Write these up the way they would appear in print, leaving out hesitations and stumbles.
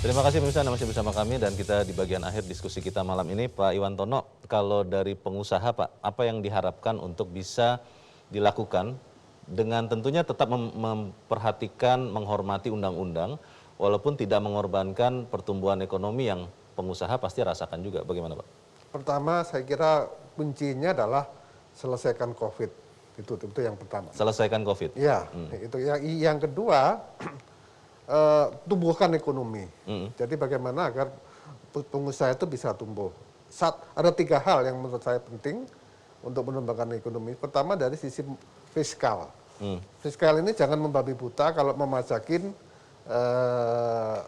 Terima kasih pemirsa Anda masih bersama kami dan kita di bagian akhir diskusi kita malam ini. Pak Iwantono, kalau dari pengusaha Pak, apa yang diharapkan untuk bisa dilakukan dengan tentunya tetap memperhatikan, menghormati undang-undang, walaupun tidak mengorbankan pertumbuhan ekonomi yang pengusaha pasti rasakan juga. Bagaimana Pak? Pertama, saya kira kuncinya adalah selesaikan COVID. Itu yang pertama. Selesaikan COVID? Ya, itu. Yang kedua, tumbuhkan ekonomi. Jadi bagaimana agar pengusaha itu bisa tumbuh. Ada 3 hal yang menurut saya penting untuk menumbuhkan ekonomi. Pertama dari sisi fiskal. Fiskal ini jangan membabi buta kalau memajakin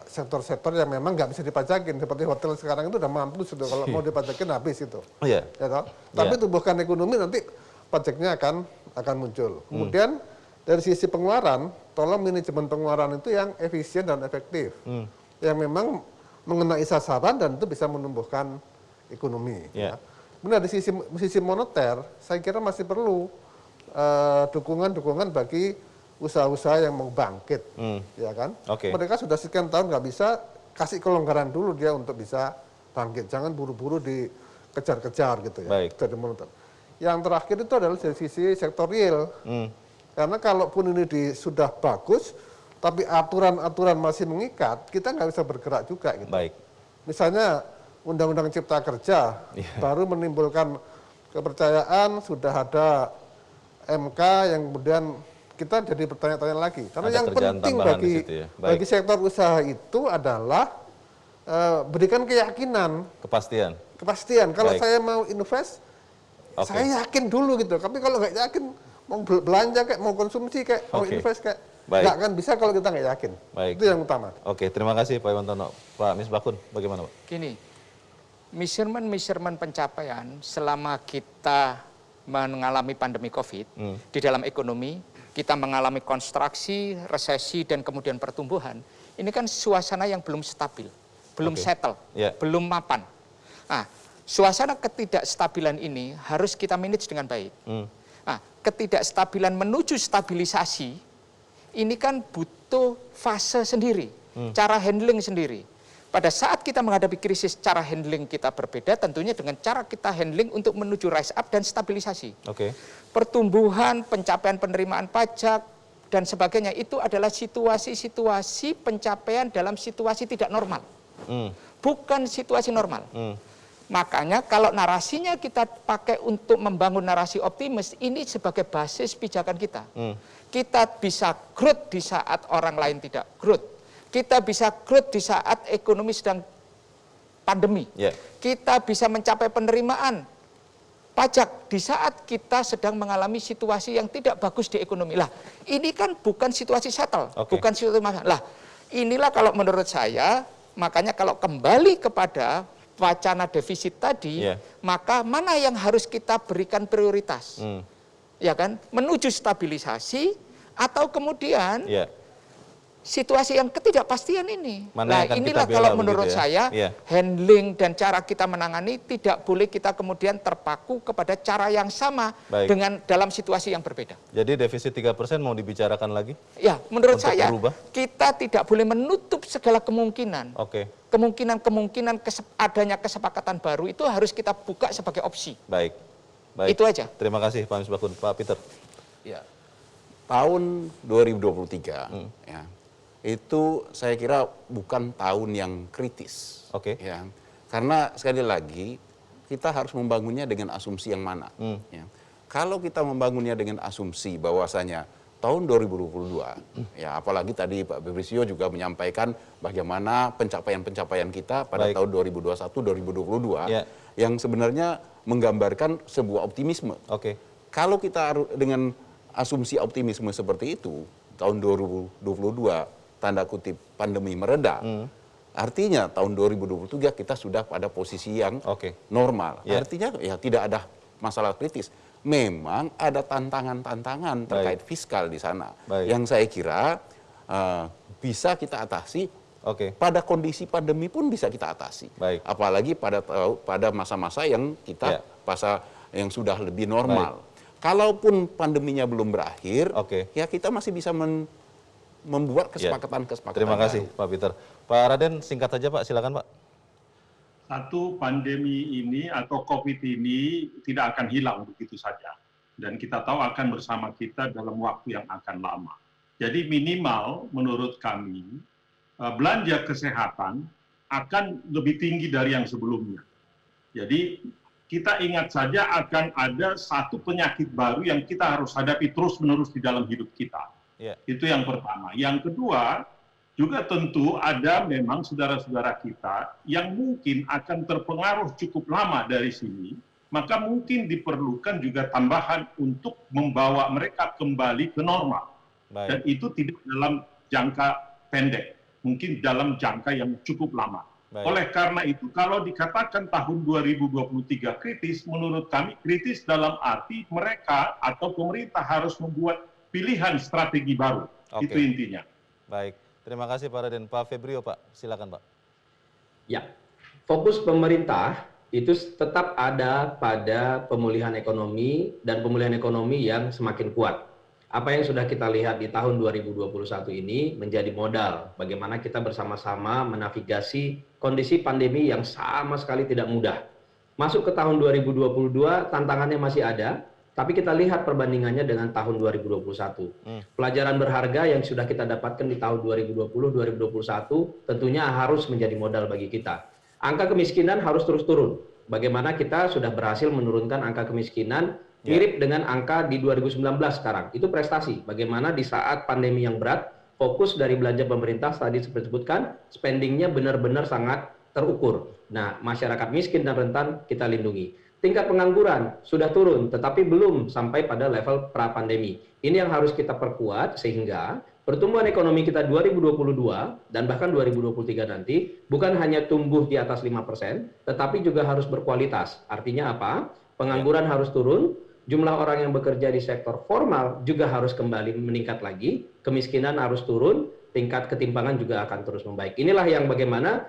sektor-sektor yang memang nggak bisa dipajakin. Seperti hotel sekarang itu udah mampus itu, kalau mau dipajakin habis itu. Ya, tapi tumbuhkan ekonomi nanti pajaknya akan muncul. Kemudian dari sisi pengeluaran, tolong manajemen pengeluaran itu yang efisien dan efektif. Yang memang mengenai sasaran dan itu bisa menumbuhkan ekonomi. Ya. Kemudian dari sisi moneter, saya kira masih perlu dukungan-dukungan bagi usaha-usaha yang mau bangkit. Ya kan? Mereka sudah sekian tahun nggak bisa, kasih kelonggaran dulu dia untuk bisa bangkit. Jangan buru-buru dikejar-kejar gitu ya. Dari moneter. Yang terakhir itu adalah dari sisi sektor real. Karena kalaupun ini sudah bagus, tapi aturan-aturan masih mengikat, kita nggak bisa bergerak juga. Gitu. Misalnya Undang-Undang Cipta Kerja baru menimbulkan kepercayaan, sudah ada MK yang kemudian kita jadi bertanya-tanya lagi. Karena yang penting bagi sektor usaha itu adalah berikan keyakinan. Kepastian. Kalau saya mau invest, saya yakin dulu gitu. Tapi kalau nggak yakin, mau belanja kayak, mau konsumsi kayak, mau invest kayak, nggak akan bisa kalau kita nggak yakin. Itu yang utama. Terima kasih Pak Iwantono. Pak Misbahkun, bagaimana Pak? Gini, measurement pencapaian selama kita mengalami pandemi COVID di dalam ekonomi, kita mengalami konstruksi, resesi, dan kemudian pertumbuhan, ini kan suasana yang belum stabil, belum settle, belum mapan. Nah, suasana ketidakstabilan ini harus kita manage dengan baik. Nah, ketidakstabilan menuju stabilisasi, ini kan butuh fase sendiri, cara handling sendiri. Pada saat kita menghadapi krisis, cara handling kita berbeda tentunya dengan cara kita handling untuk menuju rise up dan stabilisasi. Pertumbuhan, pencapaian penerimaan pajak, dan sebagainya itu adalah situasi-situasi pencapaian dalam situasi tidak normal. Bukan situasi normal. Makanya kalau narasinya kita pakai untuk membangun narasi optimis, ini sebagai basis pijakan kita. Kita bisa growth di saat orang lain tidak growth. Kita bisa growth di saat ekonomi sedang pandemi. Kita bisa mencapai penerimaan pajak di saat kita sedang mengalami situasi yang tidak bagus di ekonomi. Lah, ini kan bukan situasi settle, bukan situasi masalah. Lah, inilah kalau menurut saya, makanya kalau kembali kepada wacana defisit tadi, maka mana yang harus kita berikan prioritas? Ya kan? Menuju stabilisasi atau kemudian situasi yang ketidakpastian ini. Nah, inilah kalau menurut saya handling dan cara kita menangani tidak boleh kita kemudian terpaku kepada cara yang sama dengan dalam situasi yang berbeda. Jadi defisit 3% mau dibicarakan lagi? Ya, menurut saya kita tidak boleh menutup segala kemungkinan. Kemungkinan adanya kesepakatan baru itu harus kita buka sebagai opsi. Baik. Itu aja. Terima kasih Pak Misbahkun. Pak Peter. Ya. Tahun 2023 ya. Itu saya kira bukan tahun yang kritis. Ya. Karena sekali lagi kita harus membangunnya dengan asumsi yang mana. Ya. Kalau kita membangunnya dengan asumsi bahwasanya tahun 2022, ya apalagi tadi Pak Bebrisio juga menyampaikan bagaimana pencapaian-pencapaian kita pada tahun 2021-2022 yang sebenarnya menggambarkan sebuah optimisme. Kalau kita dengan asumsi optimisme seperti itu, tahun 2022 tanda kutip pandemi mereda, artinya tahun 2023 kita sudah pada posisi yang normal. Artinya ya tidak ada masalah kritis. Memang ada tantangan-tantangan terkait fiskal di sana yang saya kira bisa kita atasi. Pada kondisi pandemi pun bisa kita atasi. Apalagi pada masa-masa yang kita yang sudah lebih normal. Kalaupun pandeminya belum berakhir, ya kita masih bisa membuat kesepakatan-kesepakatan. Terima kasih Pak Peter. Pak Raden, singkat saja Pak, silakan Pak. Satu, pandemi ini atau COVID ini tidak akan hilang begitu saja. Dan kita tahu akan bersama kita dalam waktu yang akan lama. Jadi minimal menurut kami, belanja kesehatan akan lebih tinggi dari yang sebelumnya. Jadi kita ingat saja akan ada satu penyakit baru yang kita harus hadapi terus-menerus di dalam hidup kita. Itu yang pertama. Yang kedua, juga tentu ada memang saudara-saudara kita yang mungkin akan terpengaruh cukup lama dari sini, maka mungkin diperlukan juga tambahan untuk membawa mereka kembali ke normal. Dan itu tidak dalam jangka pendek, mungkin dalam jangka yang cukup lama. Oleh karena itu, kalau dikatakan tahun 2023 kritis, menurut kami kritis dalam arti mereka atau pemerintah harus membuat pilihan strategi baru. Itu intinya. Baik, terima kasih Pak Raden. Pak Febrio Pak, silakan Pak. Ya, fokus pemerintah itu tetap ada pada pemulihan ekonomi dan pemulihan ekonomi yang semakin kuat. Apa yang sudah kita lihat di tahun 2021 ini menjadi modal bagaimana kita bersama-sama menavigasi kondisi pandemi yang sama sekali tidak mudah. Masuk ke tahun 2022 tantangannya masih ada, tapi kita lihat perbandingannya dengan tahun 2021. Pelajaran berharga yang sudah kita dapatkan di tahun 2020-2021 tentunya harus menjadi modal bagi kita. Angka kemiskinan harus terus turun. Bagaimana kita sudah berhasil menurunkan angka kemiskinan mirip dengan angka di 2019 sekarang. Itu prestasi. Bagaimana di saat pandemi yang berat, fokus dari belanja pemerintah tadi seperti disebutkan, spendingnya benar-benar sangat terukur. Nah, masyarakat miskin dan rentan kita lindungi. Tingkat pengangguran sudah turun, tetapi belum sampai pada level pra-pandemi. Ini yang harus kita perkuat sehingga pertumbuhan ekonomi kita 2022 dan bahkan 2023 nanti bukan hanya tumbuh di atas 5%, tetapi juga harus berkualitas. Artinya apa? Pengangguran harus turun, jumlah orang yang bekerja di sektor formal juga harus kembali meningkat lagi, kemiskinan harus turun, tingkat ketimpangan juga akan terus membaik. Inilah yang bagaimana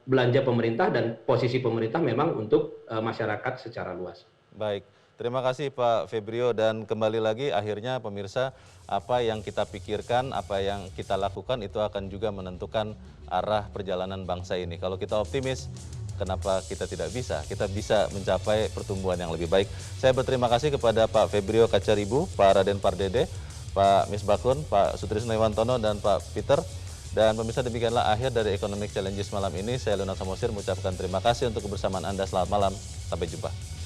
belanja pemerintah dan posisi pemerintah memang untuk masyarakat secara luas. Baik, terima kasih Pak Febrio, dan kembali lagi akhirnya pemirsa, apa yang kita pikirkan, apa yang kita lakukan itu akan juga menentukan arah perjalanan bangsa ini. Kalau kita optimis, kenapa kita tidak bisa? Kita bisa mencapai pertumbuhan yang lebih baik. Saya berterima kasih kepada Pak Febrio Kacaribu, Pak Raden Pardede, Pak Misbakun, Pak Sutrisno Iwantono, dan Pak Peter. Dan pemirsa, demikianlah akhir dari Economic Challenges malam ini. Saya Leonard Samosir mengucapkan terima kasih untuk kebersamaan Anda. Selamat malam, sampai jumpa.